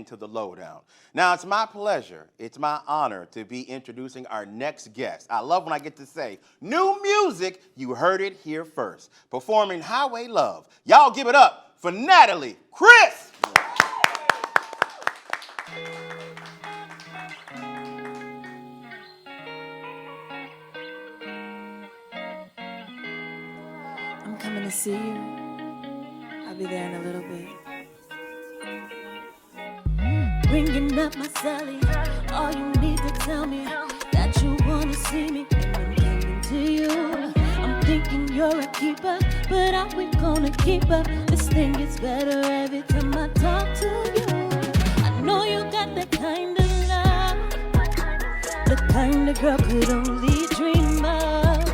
into the Lowdown. Now, it's my pleasure, it's my honor to be introducing our next guest. I love when I get to say, new music, you heard it here first. Performing Hwy Love. Y'all give it up for Natalie Cris. I'm coming to see you. I'll be there in a little bit. Ringing up my celly. All you need to tell me that you wanna see me, and I'm coming to you. I'm thinking you're a keeper, but are we gonna keep up? This thing gets better every time I talk to you. I know you got that kind of love, the kind of girl could only dream of.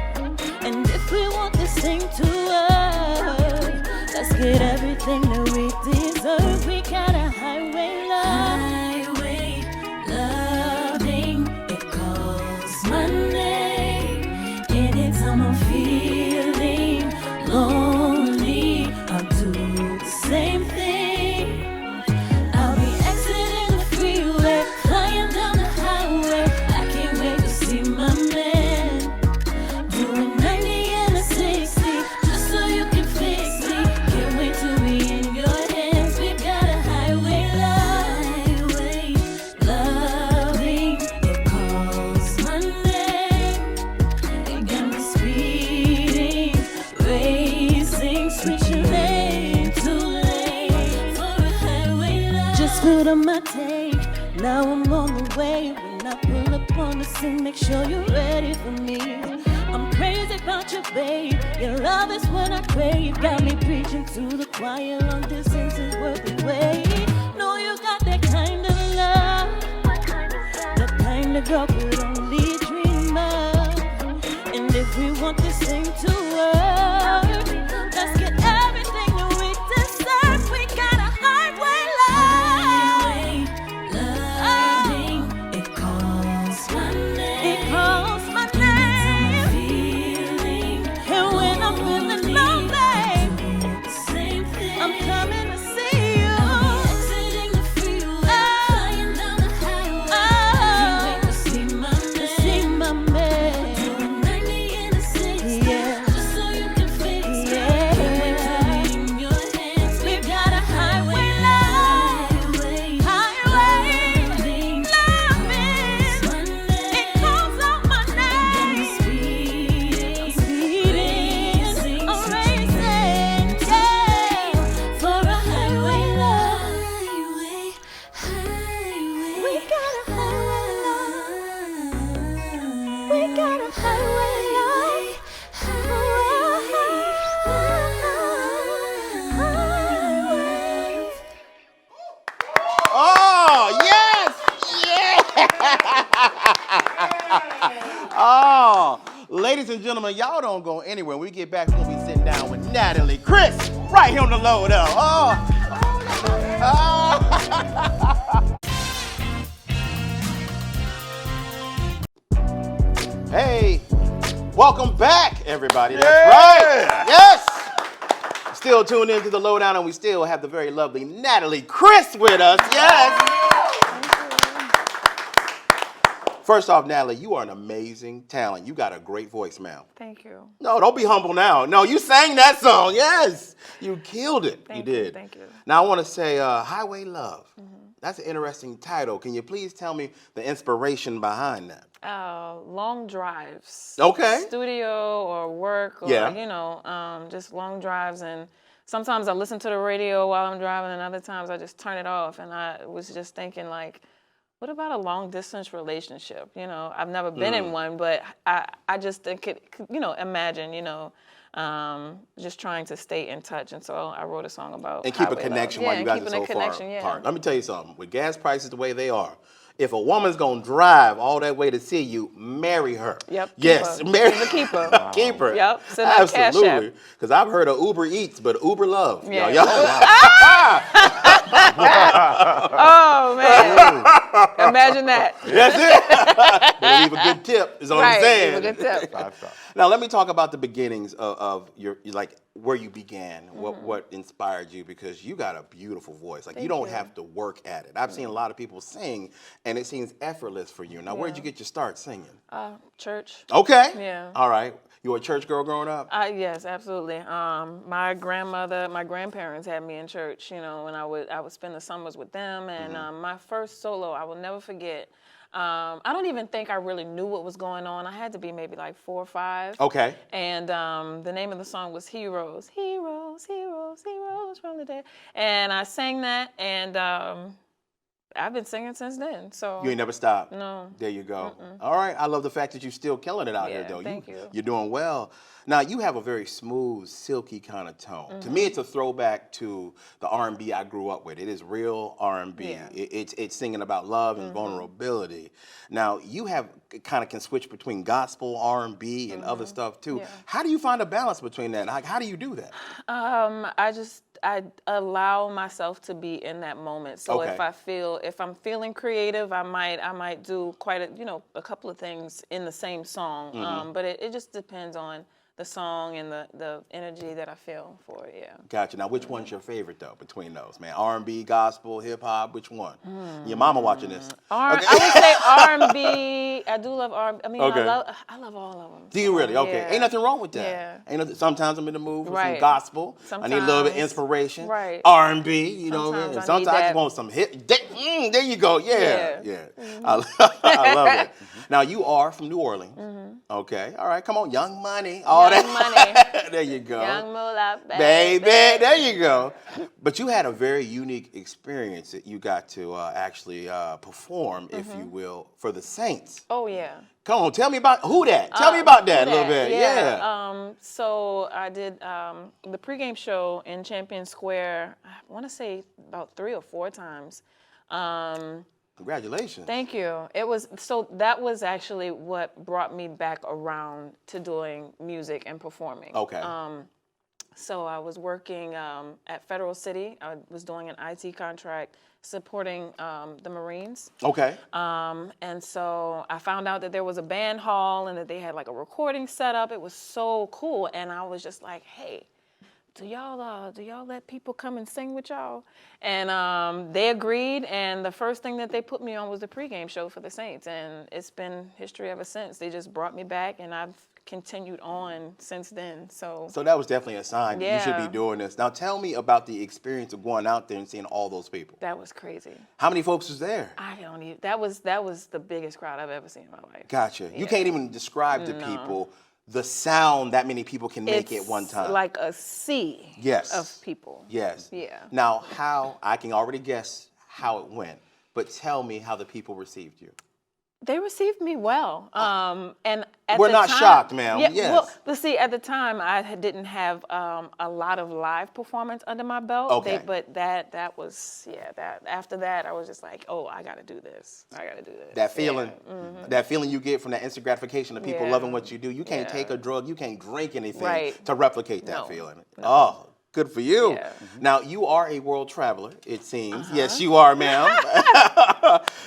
And if we want this thing to work, let's get everything that we deserve. We got a highway love. Highway loving, it calls my name. Anytime I'm feeling lonely, I'll do the same thing. I'll be exiting the freeway, flying down the highway. I can't wait to see my man doing 90 and a 60, just so you can fix me. Can't wait to be in your hands. We got a highway love. Highway loving, it calls my name. It got me speeding, racing, switching lane to lane for a highway love. Just put on my tank, now I'm on the way. When I pull up on the scene, make sure you're ready for me. I'm crazy about you, babe. Your love is what I crave. Got me preaching to the choir. Long distance is worth the wait. Know you got that kind of love, the kind of girl could only dream of. And if we want this thing to work, let's get everything that we deserve. We got a highway love. Loving, it calls my name. It calls my name. And when I'm feeling lonely, I'm coming to see you. Exiting the freeway, flying down the highway. Can't wait to see my man. Doing 90 in a 60, just so you can fix me. Can't wait to be in your hands. We got a highway love. Highway loving, it calls out my name. Speeding, I'm racing, yeah, for a highway love. We got a highway love. We got a highway love. Highway. Oh, yes! Yeah! Oh, ladies and gentlemen, y'all don't go anywhere. When we get back, we're going to be sitting down with Natalie Cris right here on the Lowdown. Hey, welcome back, everybody. That's right. Yes. Still tuned into the Lowdown, and we still have the very lovely Natalie Cris with us. Yes. First off, Natalie, you are an amazing talent. You got a great voice, ma'am. Thank you. No, don't be humble now. No, you sang that song. Yes. You killed it. Thank you did. Thank you. Now, I want to say Highway Love. That's an interesting title. Can you please tell me the inspiration behind that? Long drives. Okay. Studio or work or, just long drives. And sometimes I listen to the radio while I'm driving, and other times I just turn it off. And I was just thinking, like, what about a long distance relationship? You know, I've never been in one, but I just think it, imagine, just trying to stay in touch. And so I wrote a song about and keep a highway connection love. while you guys are keeping so a connection, far yeah. apart. Let me tell you something. With gas prices the way they are, if a woman's gonna drive all that way to see you, marry her. Yep. Yes, Keep her. marry She's a keeper. Keep her. Yep. Send that Cash App. Absolutely. Because I've heard of Uber Eats, but Uber Love. Yeah. Y'all. Oh man! Imagine that. That's it. Better leave a good tip. Is all I'm saying. Leave a good tip. Now let me talk about the beginnings of your like where you began, what inspired you, because you got a beautiful voice. Like you don't have to work at it. I've seen a lot of people sing and it seems effortless for you. Now where'd you get your start singing? Church. Okay. Yeah. All right. You were a church girl growing up? Yes, absolutely. My grandparents had me in church, you know, and I would spend the summers with them. And my first solo, I will never forget. I don't even think I really knew what was going on. I had to be maybe like 4 or 5. Okay. And the name of the song was Heroes. Heroes, heroes, heroes from the dead. And I sang that, and I've been singing since then. So You ain't never stopped? No. There you go. All right. I love the fact that you're still killing it out here, though. Thank you. You're doing well. Now, you have a very smooth, silky kind of tone. To me, it's a throwback to the R&B I grew up with. It is real R&B. Yeah. It's singing about love and vulnerability. Now, you have kind of can switch between gospel, R&B, and other stuff, too. Yeah. How do you find a balance between that? Like, how do you do that? I allow myself to be in that moment. So if I'm feeling creative, I might do quite a couple of things in the same song. But it just depends on the song and the energy that I feel for it. Yeah. Gotcha. Now, which one's your favorite though between those, man? R&B, gospel, hip hop. Which one? Your mama watching this? I would say R&B. I do love R&B. I mean, I love all of them. Do you really? Okay. Yeah. Ain't nothing wrong with that. Yeah. Ain't nothing, sometimes I'm in the mood for some Right. gospel. I need a little bit of Sometimes. inspiration. Right. R&B, you know what I mean? And Sometimes I sometimes need I just that. want some hit. There you go. Yeah. Yeah. I love it. Now, you are from New Orleans. Okay. All right. Come on. Young Money. All Young that. Money. There you go. Young Moolah, Baby, there you go. But you had a very unique experience that you got to actually perform, if you will, for the Saints. Oh yeah. Come on, tell me about who that. Tell me about that a little bit. Yeah. So I did the pregame show in Champion Square. I want to say about 3 or 4 times. Congratulations. Thank you. That was actually what brought me back around to doing music and performing. Okay. So I was working at Federal City. I was doing an IT contract supporting the Marines. Okay. And so I found out that there was a band hall and that they had like a recording set up. It was so cool. And I was just like, hey, do y'all let people come and sing with y'all? And they agreed, and the first thing that they put me on was the pregame show for the Saints, and it's been history ever since. They just brought me back, and I've continued on since then. So that was definitely a sign that you should Yeah. be doing this. Now tell me about the experience of going out there and seeing all those people. that was crazy. How many folks was there? I don't even. That was the biggest crowd I've ever seen in my life. Gotcha. You Yeah. can't even describe to people the sound that many people can make at one time. Like a sea of people. Yes. Yeah. Now, I can already guess how it went, but tell me how the people received you. They received me well, and at We're the not time, shocked, ma'am. Yeah, Yes. well, but see, at the time, didn't have a lot of live performance under my belt. Okay. But that was that. After that, I was just like, oh, I got to do this. I got to do this. That feeling, Yeah. that feeling you get from that instant gratification of people Yeah. loving what you do. You can't Yeah. take a drug, you can't drink anything Right. to replicate that No. feeling. No. Oh, good for you. Yeah. Now, you are a world traveler, it seems. Yes, you are, ma'am.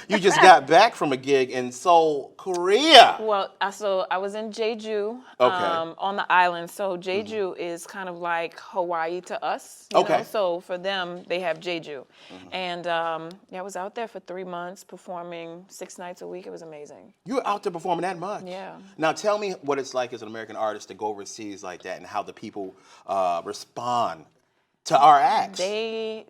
You just got back from a gig in Seoul, Korea. Well, I was in Jeju Okay. on the island. So Jeju is kind of like Hawaii to us. You Okay. know? So for them, they have Jeju. And I was out there for 3 months performing 6 nights a week. It was amazing. You were out there performing that much. Yeah. Now, tell me what it's like as an American artist to go overseas like that and how the people respond to our acts. They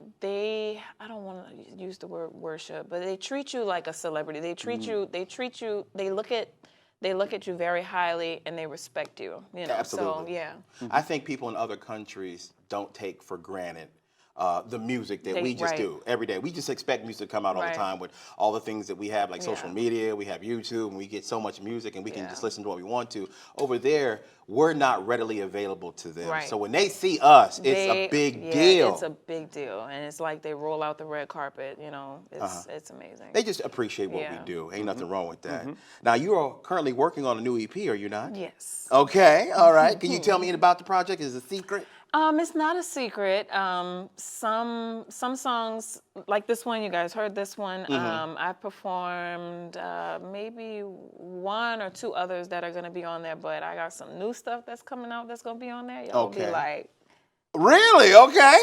I don't want to use the word worship, but they treat you like a celebrity. They treat you, they look at you very highly and they respect you. You know. Absolutely. So yeah. I think people in other countries don't take for granted the music that we just Right. do every day. We just expect music to come out all the Right. time with all the things that we have, like social Yeah. media, we have YouTube, and we get so much music and we can Yeah. just listen to what we want to. Over there, we're not readily available to them. Right. So when they see us, it's a big deal. It's a big deal, and it's like they roll out the red carpet. You know, it's amazing. They just appreciate what we Yeah. do. Ain't nothing wrong with that. Now, you are currently working on a new EP, are you not? Yes. Okay, all right. Can you tell me about the project? Is it a secret? It's not a secret. Some songs, like this one, you guys heard this one. I performed maybe 1 or 2 others that are gonna be on there, but I got some new stuff that's coming out that's gonna be on there. Y'all will be like, really? Okay.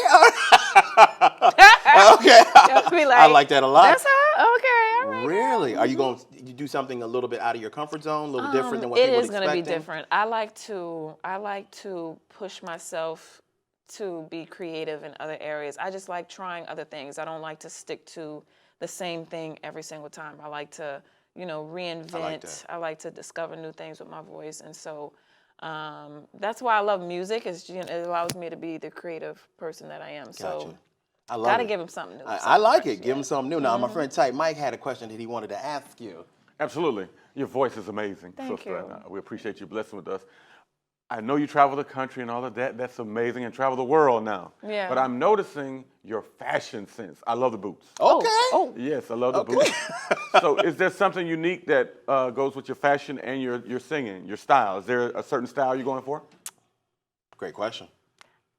Okay. y'all be like, I like that a lot. That's her? Okay, all right. Really? Are you going to do something a little bit out of your comfort zone, a little different than what people It are is expecting? gonna be different. I like to push myself to be creative in other areas. I just like trying other things. I don't like to stick to the same thing every single time. I like to, reinvent. I like to discover new things with my voice. And so that's why I love music. It allows me to be the creative person that I am. Gotcha. So I love gotta it. give him something new. I like it. Give him something new. Now, my friend Tight Mike had a question that he wanted to ask you. Absolutely. Your voice is amazing, Thank sister. you. And we appreciate you blessing with us. I know you travel the country and all of that. That's amazing. And travel the world now. Yeah. But I'm noticing your fashion sense. I love the boots. Okay. Oh. Yes, I love the boots. So is there something unique that goes with your fashion and your singing, your style? Is there a certain style you're going for? Great question.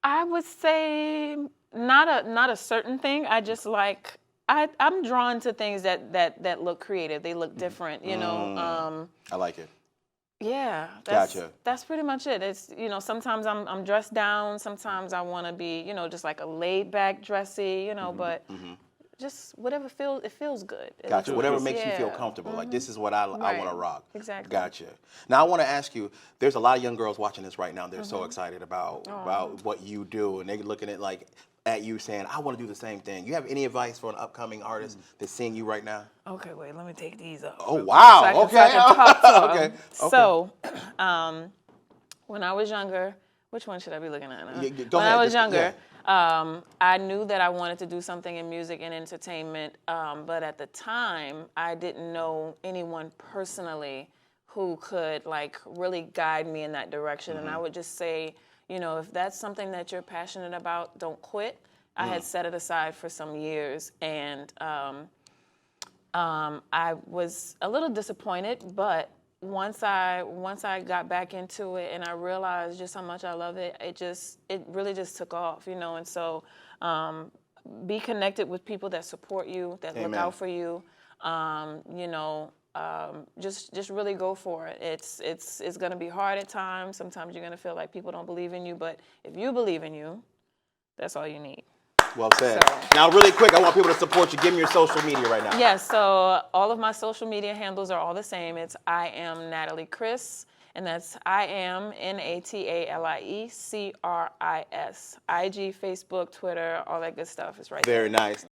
I would say not a certain thing. I just like I'm drawn to things that look creative. They look different, I like it. Yeah, Gotcha. That's pretty much it. It's sometimes I'm dressed down. Sometimes I want to be just like a laid back dressy, but just whatever feels good. Gotcha. It Whatever looks- makes you feel yeah. comfortable. Like, this is what I want to rock. Exactly. Gotcha. Now, I want to ask you, there's a lot of young girls watching this right now. They're so excited about what you do, and they're looking at you saying, I want to do the same thing. You have any advice for an upcoming artist that's seeing you right now? Okay, wait, let me take these off. Oh, wow. So I Okay. can talk to 'em. Okay. So, when I was younger, which one should I be looking at? Go When ahead. I was younger, I knew that I wanted to do something in music and entertainment, but at the time, I didn't know anyone personally who could really guide me in that direction. And I would just say, if that's something that you're passionate about, don't quit. I had set it aside for some years, and I was a little disappointed, but once I got back into it and I realized just how much I love it, it really just took off, And so be connected with people that support you, that look out for you, just really go for it. It's going to be hard at times. Sometimes you're going to feel like people don't believe in you, but if you believe in you, that's all you need. Well said. Now, really quick, I want people to support you. Give me your social media right now. Yes, so all of my social media handles are all the same. It's I am Natalie Cris, and that's I am NATALIE CRIS. IG, Facebook, Twitter, all that good stuff is right there. Very nice.